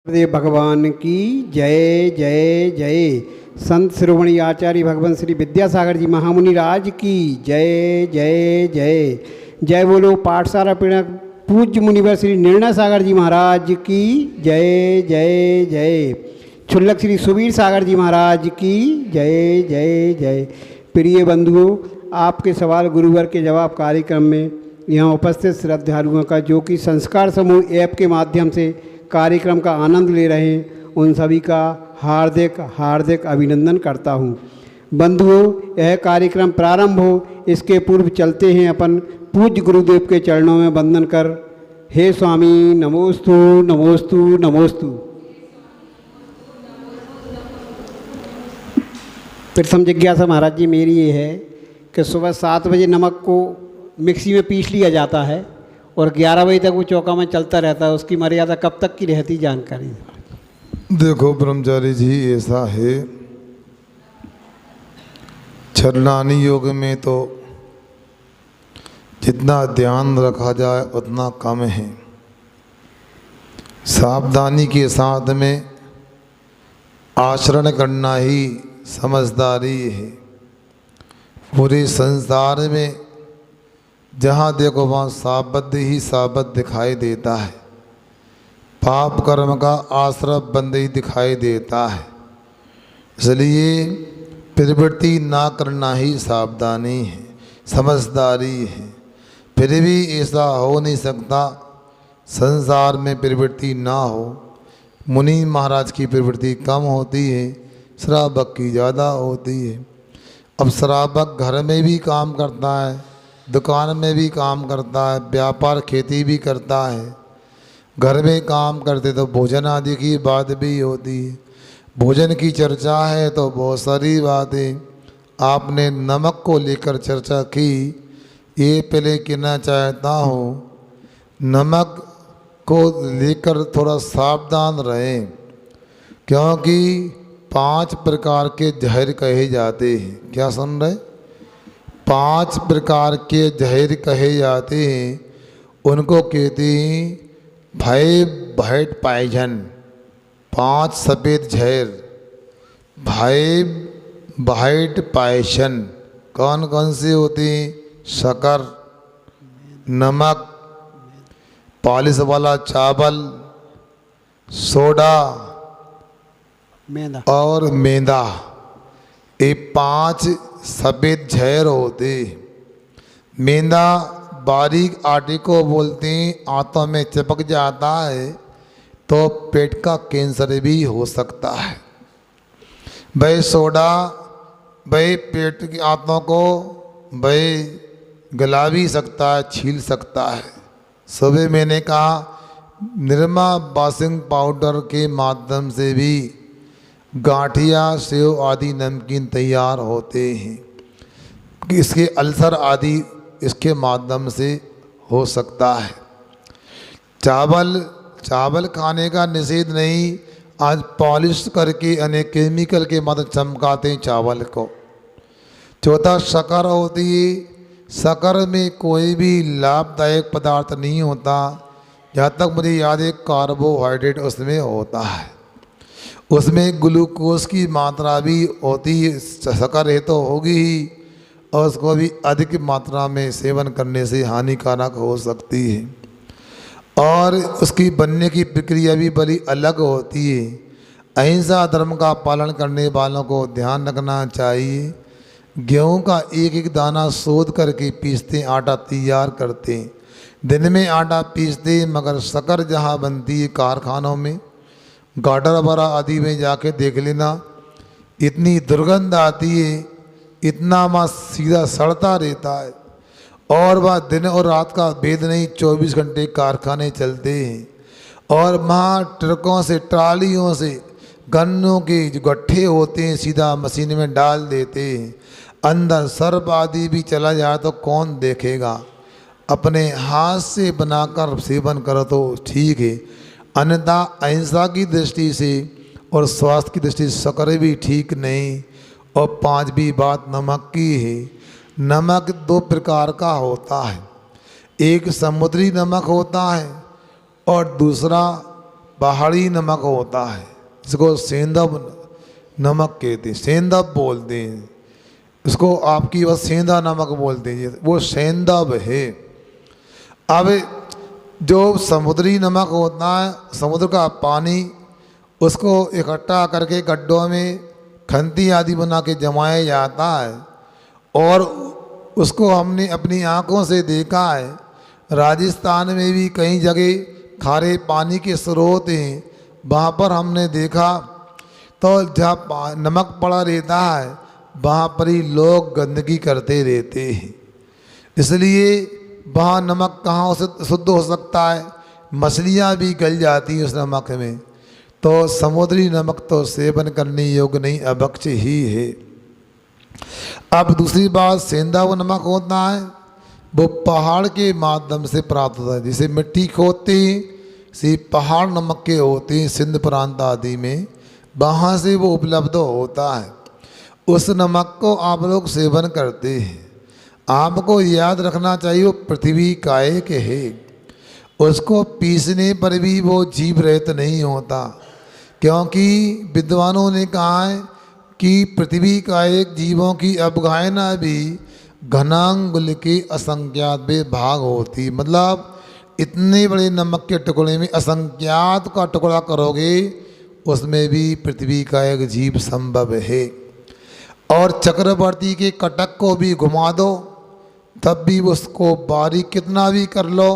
देव भगवान की जय जय जय। संत शिरोमणि आचार्य भगवान श्री विद्यासागर जी महामुनि राज की जय जय जय। जय बोलो पाठशाला पीड़क पूज्य मुनिवर श्री निर्णय सागर जी महाराज की जय जय जय। क्षुल्लक श्री सुबीर सागर जी महाराज की जय जय जय। प्रिय बंधुओं, आपके सवाल गुरुवर के जवाब कार्यक्रम में यहाँ उपस्थित श्रद्धालुओं का जो कि संस्कार समूह ऐप के माध्यम से कार्यक्रम का आनंद ले रहे हैं, उन सभी का हार्दिक हार्दिक अभिनंदन करता हूँ। बंधुओं, यह कार्यक्रम प्रारंभ हो इसके पूर्व चलते हैं अपन पूज्य गुरुदेव के चरणों में वंदन कर। हे स्वामी नमोस्तु नमोस्तु नमोस्तु। प्रथम जिज्ञासा महाराज जी मेरी ये है कि सुबह 7 बजे नमक को मिक्सी में पीस लिया जाता है और 11 बजे तक वो चौका में चलता रहता है, उसकी मर्यादा कब तक की रहती जानकारी? देखो ब्रह्मचारी जी, ऐसा है छरनानी योग में तो जितना ध्यान रखा जाए उतना कम है। सावधानी के साथ में आचरण करना ही समझदारी है। पूरे संसार में जहाँ देखो वहाँ साबद्ध ही साबद्ध दिखाई देता है। पाप कर्म का आश्रय बंद ही दिखाई देता है। इसलिए प्रवृत्ति ना करना ही सावधानी है, समझदारी है। फिर भी ऐसा हो नहीं सकता संसार में प्रवृत्ति ना हो। मुनि महाराज की प्रवृत्ति कम होती है, श्रावक की ज़्यादा होती है। अब श्रावक घर में भी काम करता है, दुकान में भी काम करता है, व्यापार खेती भी करता है। घर में काम करते तो भोजन आदि की बात भी होती है। भोजन की चर्चा है तो बहुत सारी बातें आपने नमक को लेकर चर्चा की। ये पहले कहना चाहता हूँ, नमक को लेकर थोड़ा सावधान रहें, क्योंकि 5 प्रकार के जहर कहे जाते हैं। क्या सुन रहे? 5 प्रकार के जहर कहे जाते हैं। उनको कहते हैं भय भैट पायजन। 5 सफ़ेद जहर, भय भैट पायजन कौन कौन से होते हैं? शक्कर, नमक, पॉलिश वाला चावल, सोडा मैदा और मैदा। ये 5 सफ़ेद जहर होते। मैदा बारीक आटे को बोलते हैं, आंतों में चिपक जाता है तो पेट का कैंसर भी हो सकता है। भाई सोडा भाई पेट की आंतों को भाई गला भी सकता है, छील सकता है। सुबह मैंने कहा निरमा वाशिंग पाउडर के माध्यम से भी गांठिया, सेव आदि नमकीन तैयार होते हैं। इसके अल्सर आदि इसके माध्यम से हो सकता है। चावल खाने का निषेध नहीं, आज पॉलिश करके अनेक केमिकल के मदद चमकाते हैं चावल को। चौथा शक्कर होती है। शक्कर में कोई भी लाभदायक पदार्थ नहीं होता, जहाँ तक मुझे याद है कार्बोहाइड्रेट उसमें होता है। उसमें ग्लूकोज की मात्रा भी होती है। शक्कर है तो होगी ही, और उसको भी अधिक मात्रा में सेवन करने से हानिकारक हो सकती है। और उसकी बनने की प्रक्रिया भी बड़ी अलग होती है। अहिंसा धर्म का पालन करने वालों को ध्यान रखना चाहिए। गेहूं का एक एक दाना शोध करके पीसते, आटा तैयार करते। दिन में आटा पीसते, मगर शक्कर जहाँ बनती है कारखानों में, गाडर बरा आदि में जाके देख लेना, इतनी दुर्गंध आती है, इतना वहाँ सीधा सड़ता रहता है। और वह दिन और रात का भेद नहीं, 24 घंटे कारखाने चलते हैं। और वहाँ ट्रकों से, ट्रालियों से गन्नों के जो गट्ठे होते हैं सीधा मशीन में डाल देते हैं। अंदर सर्प आदि भी चला जाए तो कौन देखेगा? अपने हाथ से बनाकर सेवन करो तो ठीक है, अन्यथा अहिंसा की दृष्टि से और स्वास्थ्य की दृष्टि से शक्कर भी ठीक नहीं। और 5वीं बात नमक की है। नमक 2 प्रकार का होता है। एक समुद्री नमक होता है और दूसरा पहाड़ी नमक होता है, इसको सेंधव नमक कहते हैं, सेंधव बोलते हैं इसको, आपकी बस सेंधा नमक बोलते हैं, वो सेंधव है। अब जो समुद्री नमक होता है, समुद्र का पानी, उसको इकट्ठा करके गड्ढों में खंती आदि बना के जमाया जाता है और उसको हमने अपनी आँखों से देखा है। राजस्थान में भी कई जगह खारे पानी के स्रोत हैं, वहाँ पर हमने देखा तो जहाँ नमक पड़ा रहता है वहाँ पर ही लोग गंदगी करते रहते हैं, इसलिए वहाँ नमक कहाँ से शुद्ध हो सकता है, मछलियाँ भी गल जाती हैं उस नमक में। तो समुद्री नमक तो सेवन करने योग्य नहीं, अभक्ष ही है। अब दूसरी बात, सेंधा वो नमक होता है वो पहाड़ के माध्यम से प्राप्त होता है, जैसे मिट्टी खोदते हैं से पहाड़ नमक के होते हैं सिंध प्रांत आदि में, वहाँ से वो उपलब्ध होता है। उस नमक को आप लोग सेवन करते हैं। आपको याद रखना चाहिए वो पृथ्वी काय के है, उसको पीसने पर भी वो जीव रहित नहीं होता, क्योंकि विद्वानों ने कहा है कि पृथ्वी का एक जीवों की अवगाहना भी घनांगुल के असंख्यात में भाग होती। मतलब इतने बड़े नमक के टुकड़े में असंख्यात का टुकड़ा करोगे उसमें भी पृथ्वी का एक जीव संभव है। और चक्रवर्ती के कटक को भी घुमा दो तब भी उसको बारीक कितना भी कर लो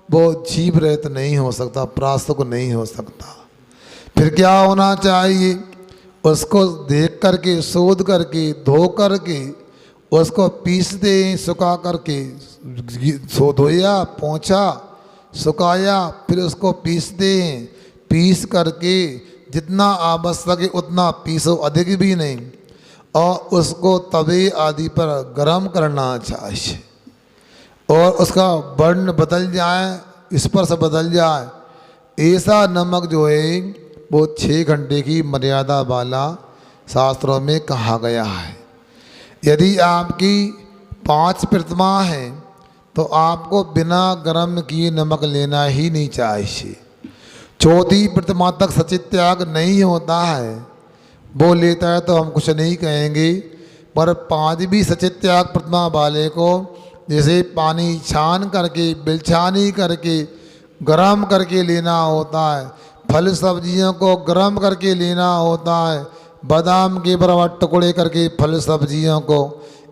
वो जीव रहित नहीं हो सकता, प्रासुक नहीं हो सकता। फिर क्या होना चाहिए, उसको देख करके, शोध करके, धो करके उसको पीस दे, सुखा करके, धोया, पोंछा, सुखाया, फिर उसको पीस दें, पीस करके जितना आवश्यक है उतना पीसो, अधिक भी नहीं, और उसको तवे आदि पर गर्म करना चाहिए और उसका वर्ण बदल जाए, स्पर्श बदल जाए, ऐसा नमक जो है वो 6 घंटे की मर्यादा वाला शास्त्रों में कहा गया है। यदि आपकी 5 प्रतिमा है तो आपको बिना गर्म किए नमक लेना ही नहीं चाहिए। 4थी प्रतिमा तक सचित त्याग नहीं होता है, वो लेता है तो हम कुछ नहीं कहेंगे, पर 5वीं सचित त्याग प्रतिमा वाले को जैसे पानी छान करके, बिलछानी करके, गरम करके लेना होता है, फल सब्जियों को गरम करके लेना होता है, बादाम के बराबर टुकड़े करके फल सब्जियों को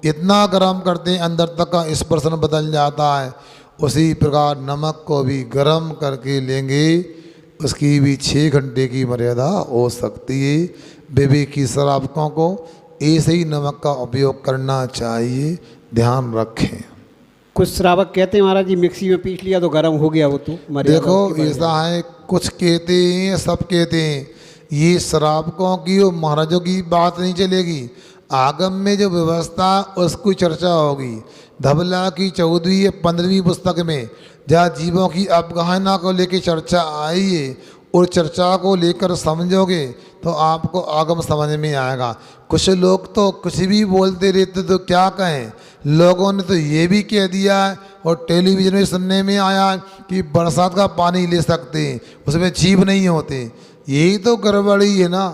इतना गरम करते हैं अंदर तक का स्पर्शन बदल जाता है। उसी प्रकार नमक को भी गरम करके लेंगे, उसकी भी 6 घंटे की मर्यादा हो सकती है। विवेकी श्रावकों को ऐसे ही नमक का उपयोग करना चाहिए, ध्यान रखें। कुछ श्रावक कहते हैं महाराज जी मिक्सी में पीस लिया तो गर्म हो गया, वो तो मर्यादा देखो ऐसा है, कुछ कहते हैं, सब कहते हैं, ये श्रावकों की और महाराजों की बात नहीं चलेगी। आगम में जो व्यवस्था उसकी चर्चा होगी। धबला की 14वीं या 15वीं पुस्तक में जहाँ जीवों की अवगाहना को लेकर चर्चा आई है और चर्चा को लेकर समझोगे तो आपको आगम समझ में आएगा। कुछ लोग तो कुछ भी बोलते रहते तो क्या कहें, लोगों ने तो ये भी कह दिया है और टेलीविज़न में सुनने में आया कि बरसात का पानी ले सकते हैं, उसमें जीव नहीं होते। यही तो गड़बड़ी है ना,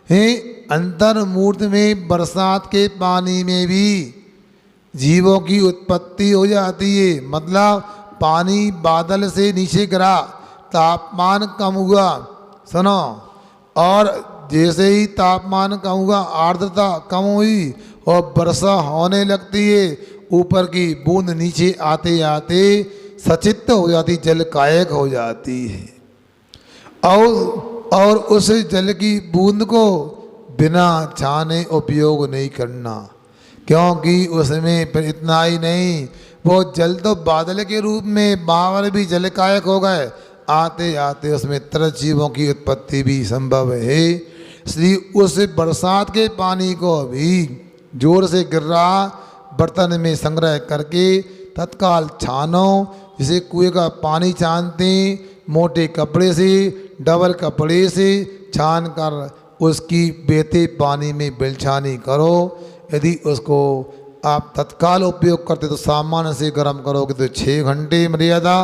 है अंतर्मूर्त में बरसात के पानी में भी जीवों की उत्पत्ति हो जाती है। मतलब पानी बादल से नीचे गिरा, तापमान कम हुआ, सुनो, और जैसे ही तापमान कम हुआ आर्द्रता कम हुई और वर्षा होने लगती है, ऊपर की बूंद नीचे आते आते सचित्त हो जाती, जल कायक हो जाती है। और उस जल की बूंद को बिना छाने उपयोग नहीं करना, क्योंकि उसमें फिर इतना ही नहीं, वो जल तो बादल के रूप में बावर भी जल कायक हो गए, आते आते उसमें तरह जीवों की उत्पत्ति भी संभव है। इसलिए उस बरसात के पानी को भी जोर से गिर रहा बर्तन में संग्रह करके तत्काल छानो, जिसे कुएं का पानी छानते मोटे कपड़े से, डबल कपड़े से छान कर उसकी बहते पानी में बिलछानी करो। यदि उसको आप तत्काल उपयोग करते तो सामान्य से गर्म करोगे तो 6 घंटे मर्यादा,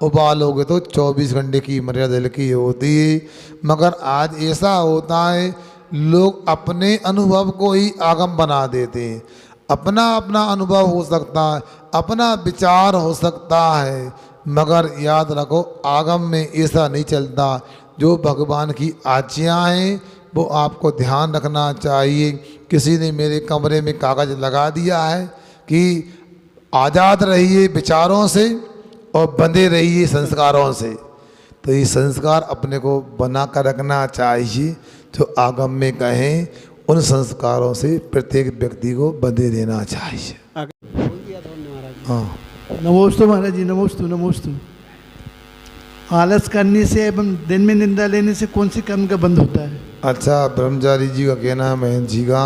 उबालोगे तो 24 घंटे की मर्यादा की होती है। मगर आज ऐसा होता है लोग अपने अनुभव को ही आगम बना देते हैं। अपना अपना अनुभव हो सकता है, अपना विचार हो सकता है, मगर याद रखो आगम में ऐसा नहीं चलता। जो भगवान की आज्ञा है वो आपको ध्यान रखना चाहिए। किसी ने मेरे कमरे में कागज़ लगा दिया है कि आज़ाद रहिए विचारों से और बंधे रहिए संस्कारों से, तो ये संस्कार अपने को बना कर रखना चाहिए। जो आगम में कहें उन संस्कारों से प्रत्येक व्यक्ति को बंधे रहना चाहिए। हाँ, नमोस्तु महाराज जी, नमोस्तु नमोस्तु। आलस करने से एवं दिन में निंदा लेने से कौन से कर्म का बंध होता है? अच्छा, ब्रह्मचारी जी का कहना है महंत जी का,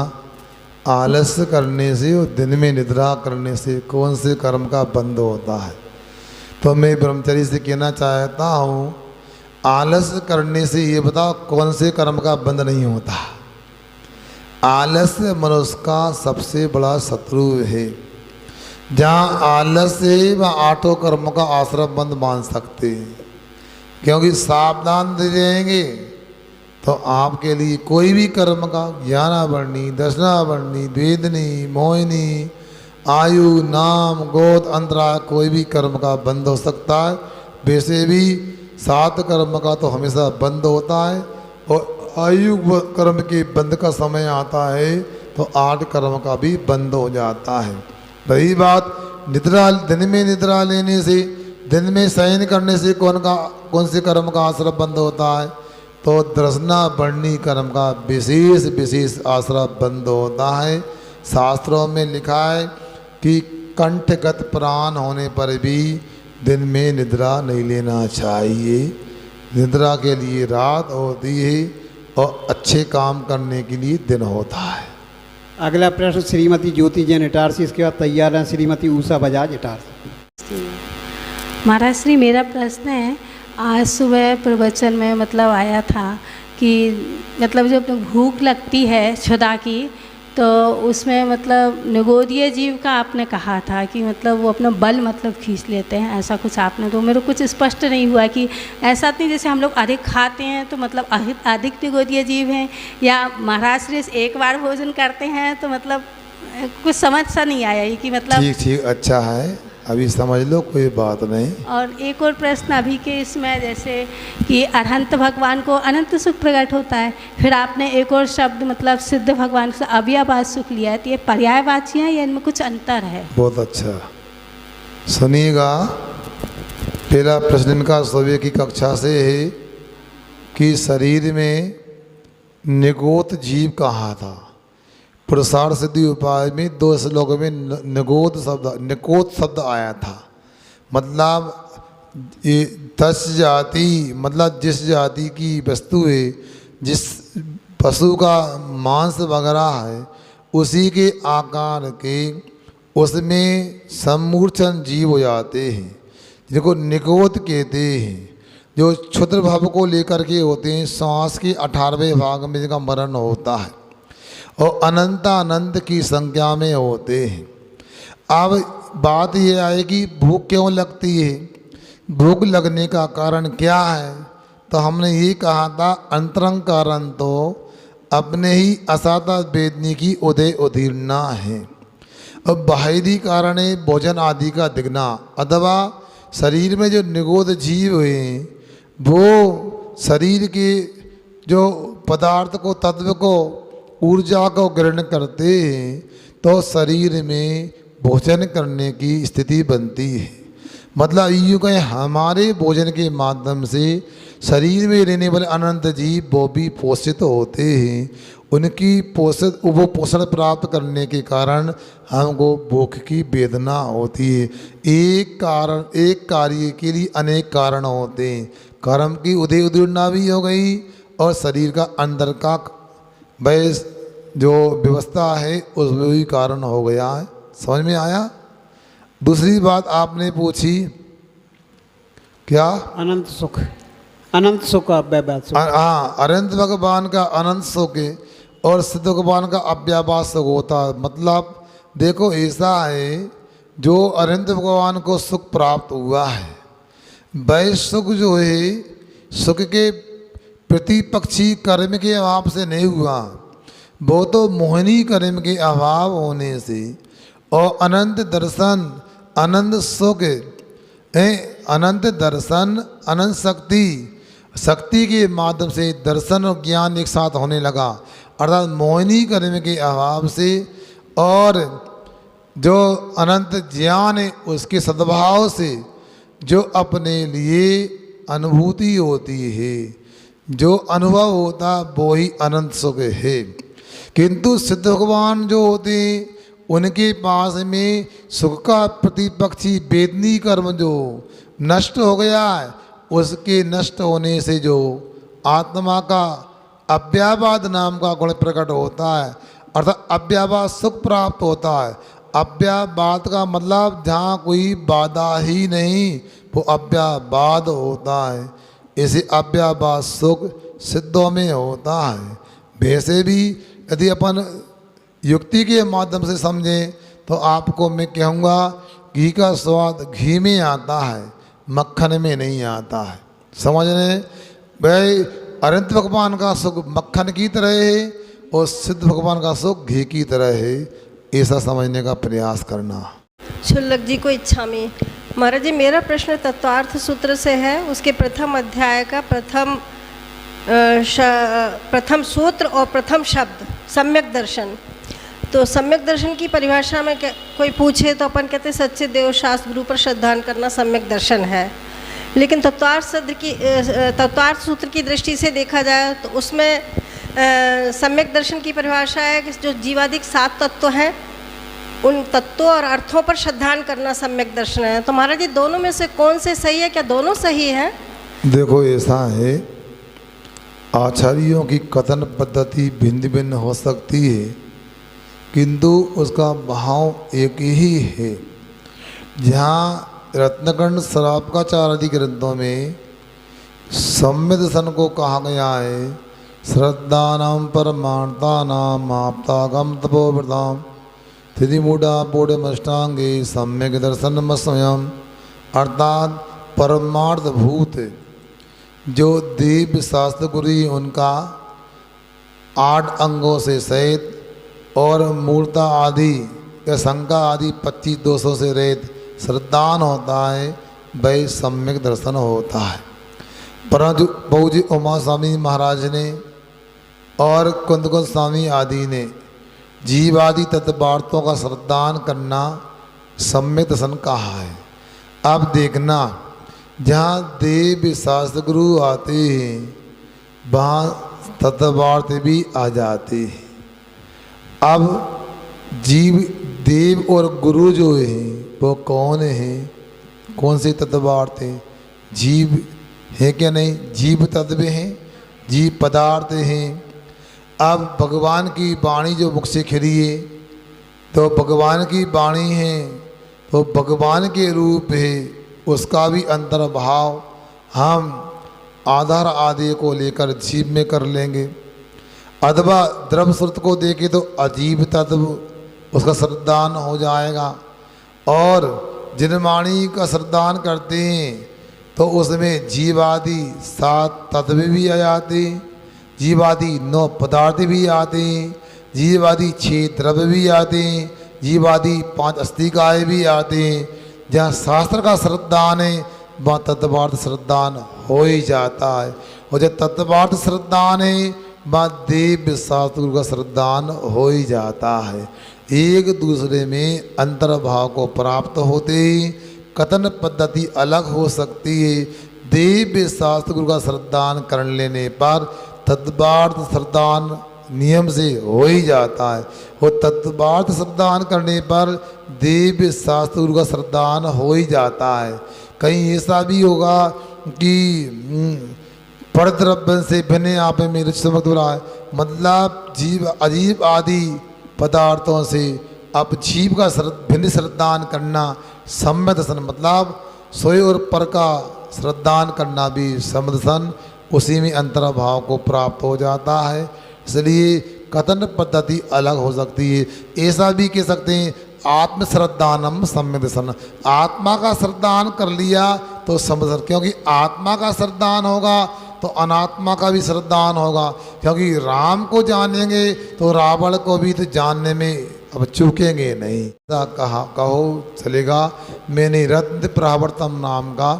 आलस करने से और दिन में निद्रा करने से कौन से कर्म का बंध होता है। तो मैं ब्रह्मचारी से कहना चाहता हूँ, आलस करने से ये बताओ कौन से कर्म का बंध नहीं होता। आलस मनुष्य का सबसे बड़ा शत्रु है। जहाँ आलस है वहाँ आठों कर्मों का आश्रम बंद मान सकते हैं, क्योंकि सावधान रहेंगे तो आपके लिए कोई भी कर्म का ज्ञानावरणी, दर्शनावरणी, द्वेदनी, मोहिनी, आयु, नाम, गोद, अंतरा कोई भी कर्म का बंद हो सकता है। वैसे भी 7 कर्म का तो हमेशा बंद होता है, और आयु कर्म के बंद का समय आता है तो 8 कर्म का भी बंद हो जाता है। रही बात निद्रा, दिन में निद्रा लेने से, दिन में शयन करने से कौन से कर्म का आश्रम बंद होता है, तो दर्शना वर्णी कर्म का विशेष आश्रम बंद होता है। शास्त्रों में लिखा है कि कंठगत प्राण होने पर भी दिन में निद्रा नहीं लेना चाहिए। निद्रा के लिए रात होती है और अच्छे काम करने के लिए दिन होता है। अगला प्रश्न श्रीमती ज्योति जैन इटारसी, इसके बाद तैयार हैं श्रीमती उषा बजाज इटारसी। महाराज श्री, मेरा प्रश्न है, आज सुबह प्रवचन में मतलब आया था कि मतलब जब भूख लगती है क्षुधा की, तो उसमें मतलब निगोदीय जीव का आपने कहा था कि मतलब वो अपना बल मतलब खींच लेते हैं, ऐसा कुछ आपने, तो मेरे को कुछ स्पष्ट नहीं हुआ कि ऐसा नहीं जैसे हम लोग अधिक खाते हैं तो मतलब अधिक निगोदीय जीव हैं, या महाराज श्री एक बार भोजन करते हैं तो मतलब कुछ समझ सा नहीं आया ये कि मतलब। ठीक, अच्छा है, अभी समझ लो, कोई बात नहीं। और एक और प्रश्न अभी के इसमें, जैसे कि अरहंत भगवान को अनंत सुख प्रकट होता है, फिर आपने एक और शब्द मतलब सिद्ध भगवान से अव्ययवाद सुख लिया है, तो ये पर्यायवाची है या इनमें कुछ अंतर है? बहुत अच्छा, सुनिएगा। पहला प्रश्न इनका सुबह की कक्षा से है कि शरीर में निगोत जीव कहाँ था। पुरुषार्थ सिद्धि उपाय में 2 श्लोक में निगोत शब्द आया था। मतलब ये 10 जाति, मतलब जिस जाति की वस्तु है, जिस पशु का मांस वगैरह है, उसी के आकार के उसमें सम्मूर्छन जीव हो जाते हैं, जिनको निगोत कहते हैं। जो क्षुद्र भाव को लेकर के होते हैं, श्वास के 18वें भाग में जिनका मरण होता है, और अनंत की संख्या में होते हैं। अब बात यह आए कि भूख क्यों लगती है, भूख लगने का कारण क्या है, तो हमने ये कहा था अंतरंग कारण तो अपने ही असाता वेदनी की उदय उदीर्णा है, और बाहरी कारण है भोजन आदि का दिखना, अथवा शरीर में जो निगोद जीव हैं वो शरीर के जो पदार्थ को, तत्व को, ऊर्जा को ग्रहण करते हैं, तो शरीर में भोजन करने की स्थिति बनती है। मतलब यूँ कहें हमारे भोजन के माध्यम से शरीर में रहने वाले अनंत जीव वो भी पोषित होते हैं। उनकी पोषण प्राप्त करने के कारण हमको भूख की वेदना होती है। एक कार्य के लिए अनेक कारण होते हैं। कर्म की उदय उदीर्णा भी हो गई, और शरीर का अंदर का वह जो व्यवस्था है उसमें भी कारण हो गया है। समझ में आया? दूसरी बात आपने पूछी क्या? अनंत सुख का अव्ययवाद सुख। हाँ, अनंत भगवान का अनंत सुख है और सिद्ध भगवान का अव्ययवाद सुख होता है। मतलब देखो ऐसा है, जो अनंत भगवान को सुख प्राप्त हुआ है वह सुख जो है सुख के प्रतिपक्षी कर्म के अभाव से नहीं हुआ, वो तो मोहिनी कर्म के अभाव होने से और अनंत दर्शन अनंत सुख अनंत दर्शन अनंत शक्ति शक्ति के माध्यम से दर्शन और ज्ञान एक साथ होने लगा, अर्थात मोहिनी कर्म के अभाव से और जो अनंत ज्ञान है उसके सद्भाव से जो अपने लिए अनुभूति होती है, जो अनुभव होता वो ही अनंत सुख है। किंतु सिद्ध भगवान जो होते हैं उनके पास में सुख का प्रतिपक्षी वेदनी कर्म जो नष्ट हो गया है, उसके नष्ट होने से जो आत्मा का अव्याबाद नाम का गुण प्रकट होता है, अर्थात अव्याबाद सुख प्राप्त होता है। अव्याबाद का मतलब जहाँ कोई बाधा ही नहीं, वो अव्याबाद होता है। इसे अव्याबाद सुख सिद्धों में होता है। वैसे भी यदि अपन युक्ति के माध्यम से समझें तो आपको मैं कहूँगा घी का स्वाद घी में आता है, मक्खन में नहीं आता है। समझ रहे? भाई अनंत भगवान का सुख मक्खन की तरह है और सिद्ध भगवान का सुख घी की तरह है, ऐसा समझने का प्रयास करना। शुल्लक जी को इच्छा में। महाराज जी, मेरा प्रश्न तत्वार्थ सूत्र से है, उसके प्रथम अध्याय का प्रथम सूत्र और प्रथम शब्द सम्यक दर्शन। तो सम्यक दर्शन की परिभाषा में कोई पूछे तो अपन कहते सच्चे देव शास्त्र गुरु पर श्रद्धान करना सम्यक दर्शन है। लेकिन तत्वार्थ सूत्र की दृष्टि से देखा जाए तो उसमें सम्यक दर्शन की परिभाषा है कि जो जीवादिक 7 तत्व हैं उन तत्वों और अर्थों पर श्रद्धान करना सम्यक दर्शन है। तो महाराज जी, दोनों में से कौन से सही है? क्या दोनों सही है? देखो ऐसा है, आचार्यों की कथन पद्धति भिन्न भिन्न हो सकती है, किंतु उसका भाव एक ही है। जहाँ रत्नकंड श्रावकाचार्य ग्रंथों में सम्यक दर्शन को कहा गया है, श्रद्धानाम परमार्थानाम आप्तागम तपोव्रताम त्रिमूढ़ा पूर्णमष्टांगे सम्यक दर्शनम स्वयं, अर्थात परमार्थ भूत जो देव शास्त्र गुरु उनका 8 अंगों से सहित और मूर्ता आदि या शंका आदि 25-200 से रहित श्रद्धान होता है, वही सम्यक दर्शन होता है। परंतु बहुजी उमा स्वामी महाराज ने और कुंदकुल स्वामी आदि ने जीवादि तत्वार्थों का श्रद्धान करना सम्यक दर्शन कहा है। अब देखना, जहाँ देव शास्त्र गुरु आते हैं वहाँ तत्वार्थ भी आ जाते हैं। अब जीव देव और गुरु जो हैं वो कौन हैं? कौन से तत्वार्थ हैं? जीव है क्या नहीं? जीव तत्व हैं, जीव पदार्थ हैं। अब भगवान की वाणी जो मुख से खिली है तो भगवान की वाणी है तो भगवान के रूप है, उसका भी अंतर्भाव हम आधार आदि को लेकर जीव में कर लेंगे। अथवा द्रव्य श्रुत को देखे तो अजीब तत्व उसका श्रद्धान हो जाएगा। और जिन वाणी का श्रद्धान करते हैं तो उसमें जीवादि 7 तत्व भी आ जाते हैं, जीवादि 9 पदार्थ भी आते हैं, जीवादि 6 द्रव्य भी आते हैं, जीवादि 5 अस्थिकाय भी आते हैं। जहाँ शास्त्र का श्रद्धान है वहाँ तत्वार्थ श्रद्धान हो ही जाता है, और जब तत्वार्थ श्रद्धान है वहाँ देव शास्त्र गुरु का श्रद्धान हो ही जाता है। एक दूसरे में अंतर्भाव को प्राप्त होते ही कथन पद्धति अलग हो सकती है। देव शास्त्र गुरु का श्रद्धान कर लेने पर तत्वार्थ श्रद्धान नियम से हो ही जाता है, और तत्वार्थ श्रद्धान करने पर देव शास्त्र गुरु का श्रद्धान हो ही जाता है। कहीं ऐसा भी होगा कि परद्रव्य से भिन्न आप में रुचि समझ रहा है, मतलब जीव अजीब आदि पदार्थों से अब जीव का भिन्न श्रद्धान करना सम्यक दर्शन, मतलब सोए और पर का श्रद्धान करना भी सम्यक दर्शन, उसी में अंतर्भाव को प्राप्त हो जाता है। इसलिए कथन पद्धति अलग हो सकती है। ऐसा भी कह सकते हैं आत्म श्रद्धानम सम्यक दर्शन, आत्मा का श्रद्धान कर लिया तो समझ, क्योंकि आत्मा का श्रद्धान होगा तो अनात्मा का भी श्रद्धान होगा, क्योंकि राम को जानेंगे तो रावण को भी तो जानने में अब चूकेंगे नहीं। कहो चलेगा। मैंने रत्न प्रावर्तम नाम का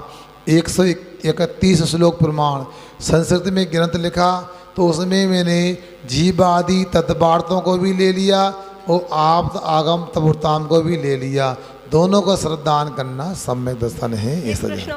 131 श्लोक प्रमाण संस्कृत में ग्रंथ लिखा, तो उसमें मैंने जीवादि तत्वार्थों को भी ले लिया और आप आगम तबुर्ताम को भी ले लिया। दोनों को श्रद्धान करना सम्यक दर्शन है। ये सजा